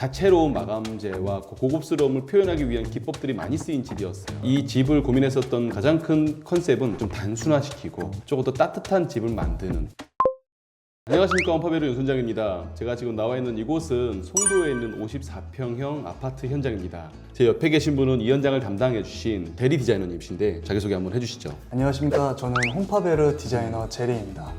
다채로운 마감재와 고급스러움을 표현하기 위한 기법들이 많이 쓰인 집이었어요. 이 집을 고민했었던 가장 큰 컨셉은 좀 단순화시키고 조금 더 따뜻한 집을 만드는. 안녕하십니까, 원파베르 윤순장입니다. 제가 지금 나와 있는 이곳은 송도에 있는 54평형 아파트 현장입니다. 제 옆에 계신 분은 이 현장을 담당해 주신 대리 디자이너님이신데 자기소개 한번 해주시죠. 안녕하십니까. 저는 홈파베르 디자이너 제리입니다.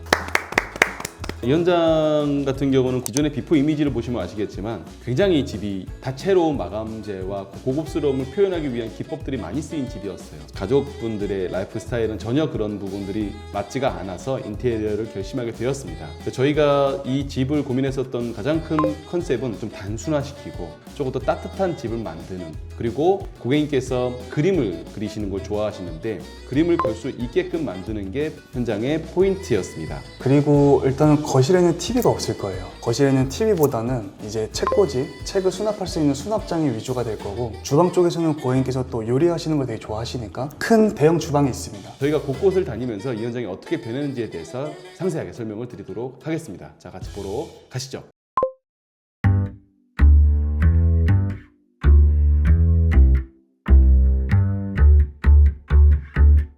이 현장 같은 경우는 기존의 비포 이미지를 보시면 아시겠지만 굉장히 이 집이 다채로운 마감재와 고급스러움을 표현하기 위한 기법들이 많이 쓰인 집이었어요. 가족분들의 라이프 스타일은 전혀 그런 부분들이 맞지가 않아서 인테리어를 결심하게 되었습니다. 저희가 이 집을 고민했었던 가장 큰 컨셉은 좀 단순화시키고 조금 더 따뜻한 집을 만드는, 그리고 고객님께서 그림을 그리시는 걸 좋아하시는데 그림을 볼 수 있게끔 만드는 게 현장의 포인트였습니다. 그리고 일단은 거실에는 TV가 없을 거예요. 거실에는 TV보다는 이제 책꽂이, 책을 수납할 수 있는 수납장이 위주가 될 거고, 주방 쪽에서는 고객님께서 또 요리하시는 걸 되게 좋아하시니까 큰 대형 주방이 있습니다. 저희가 곳곳을 다니면서 이 현장이 어떻게 변했는지에 대해서 상세하게 설명을 드리도록 하겠습니다. 자, 같이 보러 가시죠.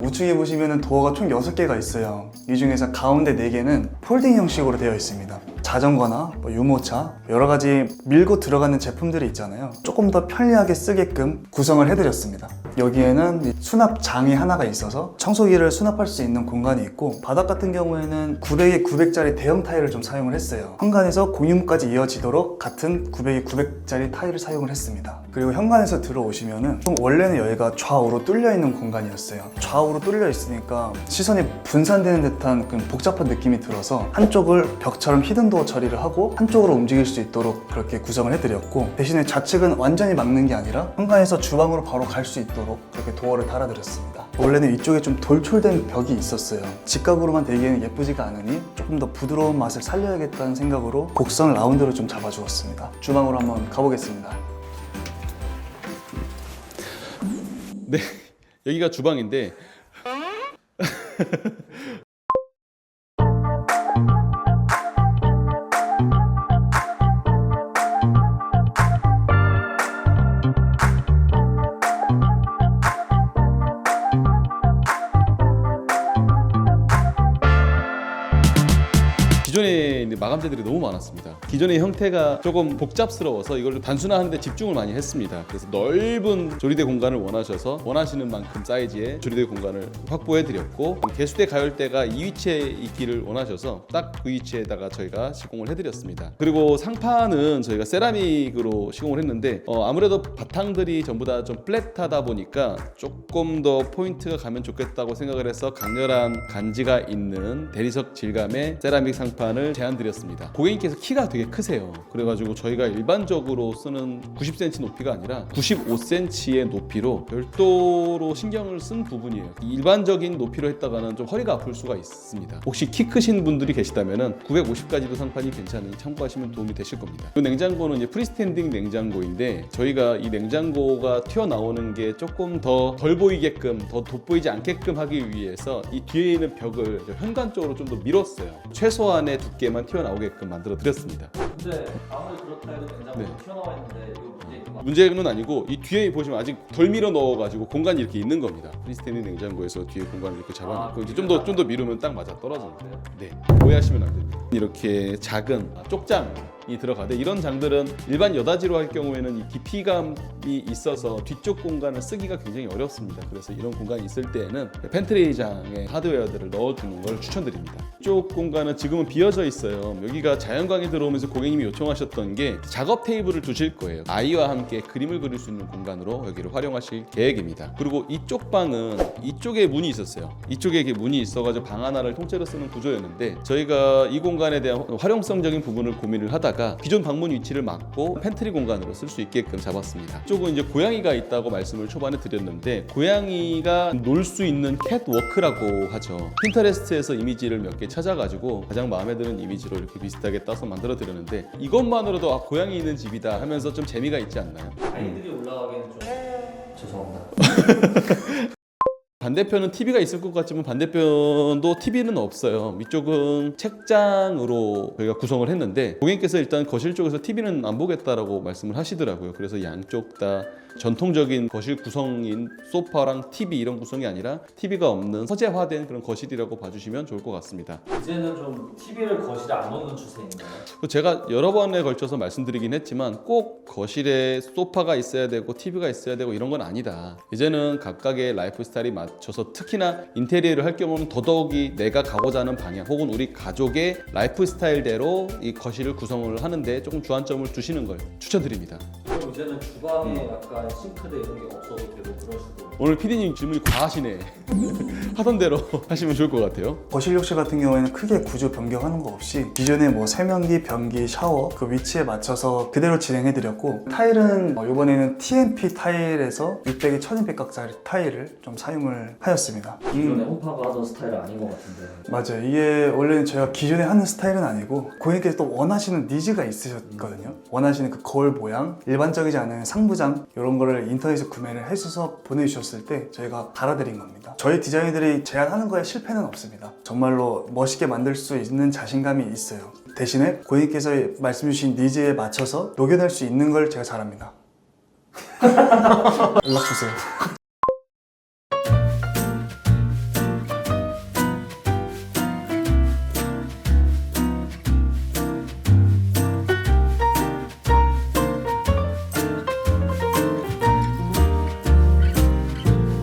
우측에 보시면 도어가 총 6개가 있어요. 이 중에서 가운데 4개는 폴딩 형식으로 되어 있습니다. 자전거나 유모차, 여러 가지 밀고 들어가는 제품들이 있잖아요. 조금 더 편리하게 쓰게끔 구성을 해드렸습니다. 여기에는 수납장이 하나가 있어서 청소기를 수납할 수 있는 공간이 있고, 바닥 같은 경우에는 900에 900짜리 대형 타일을 좀 사용을 했어요. 현관에서 공유문까지 이어지도록 같은 900에 900짜리 타일을 사용을 했습니다. 그리고 현관에서 들어오시면은 원래는 여기가 좌우로 뚫려 있는 공간이었어요. 좌우로 뚫려 있으니까 시선이 분산되는 듯한 복잡한 느낌이 들어서 한쪽을 벽처럼 히든도어 처리를 하고 한쪽으로 움직일 수 있도록 그렇게 구성을 해드렸고, 대신에 좌측은 완전히 막는 게 아니라 현관에서 주방으로 바로 갈 수 있도록 그렇게 도어를 달아드렸습니다. 원래는 이쪽에 좀 돌출된 벽이 있었어요. 직각으로만 되기에는 예쁘지가 않으니 조금 더 부드러운 맛을 살려야겠다는 생각으로 곡선 라운드를 좀 잡아주었습니다. 주방으로 한번 가보겠습니다. 네, 여기가 주방인데 기존에 마감재들이 너무 많았습니다. 기존의 형태가 조금 복잡스러워서 이걸 단순화하는 데 집중을 많이 했습니다. 그래서 넓은 조리대 공간을 원하셔서 원하시는 만큼 사이즈의 조리대 공간을 확보해 드렸고, 개수대 가열대가 이 위치에 있기를 원하셔서 딱 그 위치에다가 저희가 시공을 해드렸습니다. 그리고 상판은 저희가 세라믹으로 시공을 했는데 아무래도 바탕들이 전부 다 좀 플랫하다 보니까 조금 더 포인트가 가면 좋겠다고 생각을 해서 강렬한 간지가 있는 대리석 질감의 세라믹 상판을 제안드렸습니다. 고객님께서 키가 되게 크세요. 그래가지고 저희가 일반적으로 쓰는 90cm 높이가 아니라 95cm의 높이로 별도로 신경을 쓴 부분이에요. 일반적인 높이로 했다가는 좀 허리가 아플 수가 있습니다. 혹시 키 크신 분들이 계시다면 950까지도 상판이 괜찮으니 참고하시면 도움이 되실 겁니다. 이 냉장고는 이제 프리스탠딩 냉장고인데 저희가 이 냉장고가 튀어나오는 게 조금 더 덜 보이게끔, 더 돋보이지 않게끔 하기 위해서 이 뒤에 있는 벽을 현관 쪽으로 좀 더 밀었어요. 최소한의 두께만 튀어나오게끔 만들어 드렸습니다. 근데 아무리 그렇다 해도 냉장고가 튀어나와 있는데 이거 문제 있는 거 문제는 아니고, 이 뒤에 보시면 아직 덜 밀어 넣어가지고 공간이 이렇게 있는 겁니다. 프리스탠딩 냉장고에서 뒤에 공간을 이렇게 잡아놓고 이제 좀 더 밀으면 딱 맞아 떨어지는데요. 네, 오해하시면 안 됩니다. 이렇게 작은 쪽장이 들어가는데, 이런 장들은 일반 여다지로 할 경우에는 이 깊이감이 있어서 뒤쪽 공간을 쓰기가 굉장히 어렵습니다. 그래서 이런 공간이 있을 때에는 펜트리장에 하드웨어들을 넣어두는 걸 추천드립니다. 이쪽 공간은 지금은 비어져 있어요. 여기가 자연광이 들어오면서 고객님이 요청하셨던 게 작업 테이블을 두실 거예요. 아이와 함께 그림을 그릴 수 있는 공간으로 여기를 활용하실 계획입니다. 그리고 이쪽 방은 이쪽에 문이 있었어요. 이쪽에 이렇게 문이 있어가지고 방 하나를 통째로 쓰는 구조였는데, 저희가 이 공간에 대한 활용성적인 부분을 고민을 하다가 기존 방문 위치를 막고 팬트리 공간으로 쓸 수 있게끔 잡았습니다. 이쪽은 이제 고양이가 있다고 말씀을 초반에 드렸는데, 고양이가 놀 수 있는 캣워크라고 하죠. 핀터레스트에서 이미지를 몇 개 찾아가지고 가장 마음에 드는 이미지로 이렇게 비슷하게 따서 만들어 드렸는데, 이것만으로도 고양이 있는 집이다 하면서 좀 재미가 있지 않나요? 아이들이 올라가기에는 좀 죄송합니다. 반대편은 TV가 있을 것 같지만 반대편도 TV는 없어요. 위쪽은 책장으로 저희가 구성을 했는데 고객님께서 일단 거실 쪽에서 TV는 안 보겠다라고 말씀을 하시더라고요. 그래서 양쪽 다 전통적인 거실 구성인 소파랑 TV 이런 구성이 아니라 TV가 없는 서재화된 그런 거실이라고 봐주시면 좋을 것 같습니다. 이제는 좀 TV를 거실에 안 넣는 추세인가요? 제가 여러 번에 걸쳐서 말씀드리긴 했지만 꼭 거실에 소파가 있어야 되고 TV가 있어야 되고 이런 건 아니다. 이제는 각각의 라이프 스타일이 맞춰서 특히나 인테리어를 할 경우는 더더욱이 내가 가고자 하는 방향 혹은 우리 가족의 라이프 스타일대로 이 거실을 구성을 하는데 조금 주안점을 두시는 걸 추천드립니다. 그럼 이제는 주방에 약간 싱크대 이런 게 없어도 되고 그럴 수도. 오늘 PD님 질문이 과하시네. 하던 대로 하시면 좋을 것 같아요. 거실 욕실 같은 경우에는 크게 구조 변경하는 거 없이 기존에 뭐 세면기, 변기, 샤워 그 위치에 맞춰서 그대로 진행해드렸고 타일은 이번에는 TMP 타일에서 600에 1200각짜리 타일을 좀 사용을 하였습니다. 기존에 홈파가 하던 스타일은 아닌 것 같은데. 맞아요. 이게 원래는 저희가 기존에 하는 스타일은 아니고 고객님께서 또 원하시는 니즈가 있으셨거든요. 원하시는 그 거울 모양, 일반적이지 않은 상부장 이런 거를 인터넷에서 구매를 해주셔서 보내주셨을 때 저희가 갈아드린 겁니다. 저희 디자이너들이 제안하는 거에 실패는 없습니다. 정말로 멋있게 만들 수 있는 자신감이 있어요. 대신에 고객님께서 말씀 주신 니즈에 맞춰서 녹여낼 수 있는 걸 제가 잘합니다. 연락 주세요.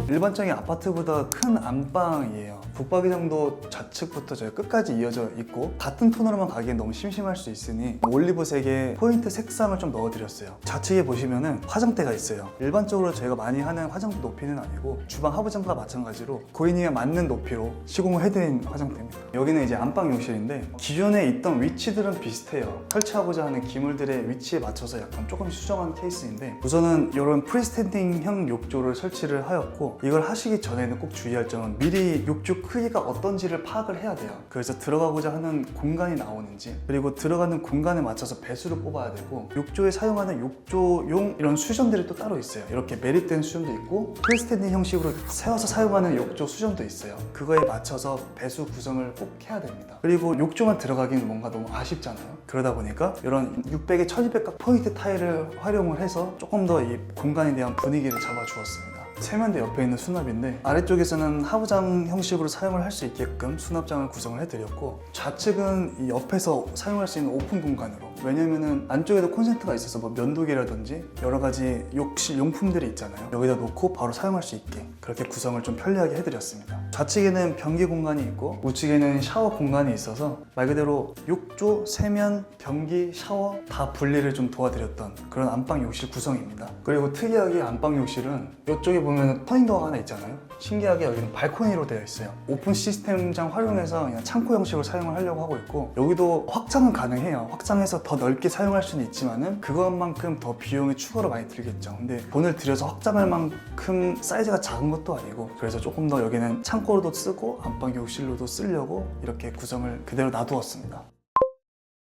일반적인 아파트보다 큰 안방이에요. 붙박이장도 좌측부터 저희 끝까지 이어져 있고 같은 톤으로만 가기엔 너무 심심할 수 있으니 올리브색의 포인트 색상을 좀 넣어드렸어요. 좌측에 보시면은 화장대가 있어요. 일반적으로 저희가 많이 하는 화장대 높이는 아니고 주방 하부장과 마찬가지로 고객님에 맞는 높이로 시공을 해드린 화장대입니다. 여기는 이제 안방 욕실인데 기존에 있던 위치들은 비슷해요. 설치하고자 하는 기물들의 위치에 맞춰서 약간 조금 수정한 케이스인데 우선은 이런 프리스탠딩형 욕조를 설치를 하였고 이걸 하시기 전에는 꼭 주의할 점은 미리 욕조 크기가 어떤지를 파악을 해야 돼요. 그래서 들어가고자 하는 공간이 나오는지 그리고 들어가는 공간에 맞춰서 배수를 뽑아야 되고 욕조에 사용하는 욕조용 이런 수전들이 또 따로 있어요. 이렇게 매립된 수전도 있고 프리스탠딩 형식으로 세워서 사용하는 욕조 수전도 있어요. 그거에 맞춰서 배수 구성을 꼭 해야 됩니다. 그리고 욕조만 들어가기는 뭔가 너무 아쉽잖아요. 그러다 보니까 이런 600에 1200각 포인트 타일을 활용을 해서 조금 더 이 공간에 대한 분위기를 잡아주었습니다. 세면대 옆에 있는 수납인데 아래쪽에서는 하부장 형식으로 사용을 할 수 있게끔 수납장을 구성을 해드렸고 좌측은 이 옆에서 사용할 수 있는 오픈 공간으로 왜냐면은 안쪽에도 콘센트가 있어서 뭐 면도기라든지 여러 가지 욕실 용품들이 있잖아요. 여기다 놓고 바로 사용할 수 있게 그렇게 구성을 좀 편리하게 해드렸습니다. 좌측에는 변기 공간이 있고 우측에는 샤워 공간이 있어서 말 그대로 욕조, 세면, 변기, 샤워 다 분리를 좀 도와드렸던 그런 안방 욕실 구성입니다. 그리고 특이하게 안방 욕실은 이쪽에 보면 터닝도어가 하나 있잖아요. 신기하게 여기는 발코니로 되어 있어요. 오픈 시스템장 활용해서 그냥 창고 형식으로 사용을 하려고 하고 있고 여기도 확장은 가능해요. 확장해서 더 넓게 사용할 수는 있지만은 그것만큼 더 비용이 추가로 많이 들겠죠. 근데 돈을 들여서 확장할 만큼 사이즈가 작은 것도 아니고 그래서 조금 더 여기는 창고로도 쓰고 안방 욕실로도 쓰려고 이렇게 구성을 그대로 놔두었습니다.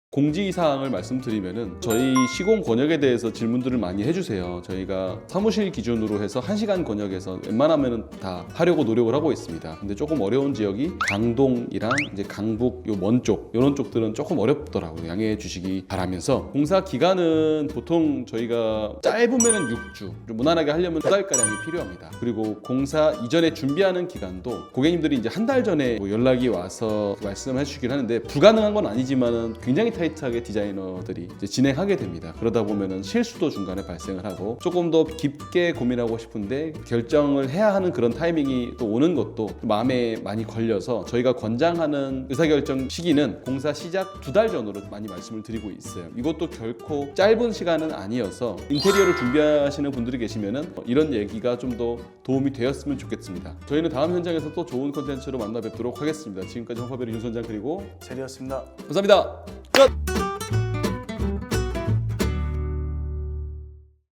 공지사항을 말씀드리면은 저희 시공 권역에 대해서 질문들을 많이 해주세요. 저희가 사무실 기준으로 해서 1시간 권역에서 웬만하면은 다 하려고 노력을 하고 있습니다. 근데 조금 어려운 지역이 강동이랑 이제 강북 요 먼 쪽 이런 쪽들은 조금 어렵더라고요. 양해해 주시기 바라면서 공사 기간은 보통 저희가 짧으면은 6주 좀 무난하게 하려면 2달가량이 필요합니다. 그리고 공사 이전에 준비하는 기간도 고객님들이 이제 한 달 전에 뭐 연락이 와서 말씀해 주시긴 하는데 불가능한 건 아니지만은 굉장히 타이트하게 디자이너들이 이제 진행하게 됩니다. 그러다 보면은 실수도 중간에 발생을 하고 조금 더 깊게 고민하고 싶은데 결정을 해야 하는 그런 타이밍이 또 오는 것도 마음에 많이 걸려서 저희가 권장하는 의사결정 시기는 공사 시작 2달 전으로 많이 말씀을 드리고 있어요. 이것도 결코 짧은 시간은 아니어서 인테리어를 준비하시는 분들이 계시면은 이런 얘기가 좀 더 도움이 되었으면 좋겠습니다. 저희는 다음 현장에서 또 좋은 콘텐츠로 만나 뵙도록 하겠습니다. 지금까지 홈파베리 윤 선장 그리고 제리였습니다. 감사합니다. 끝!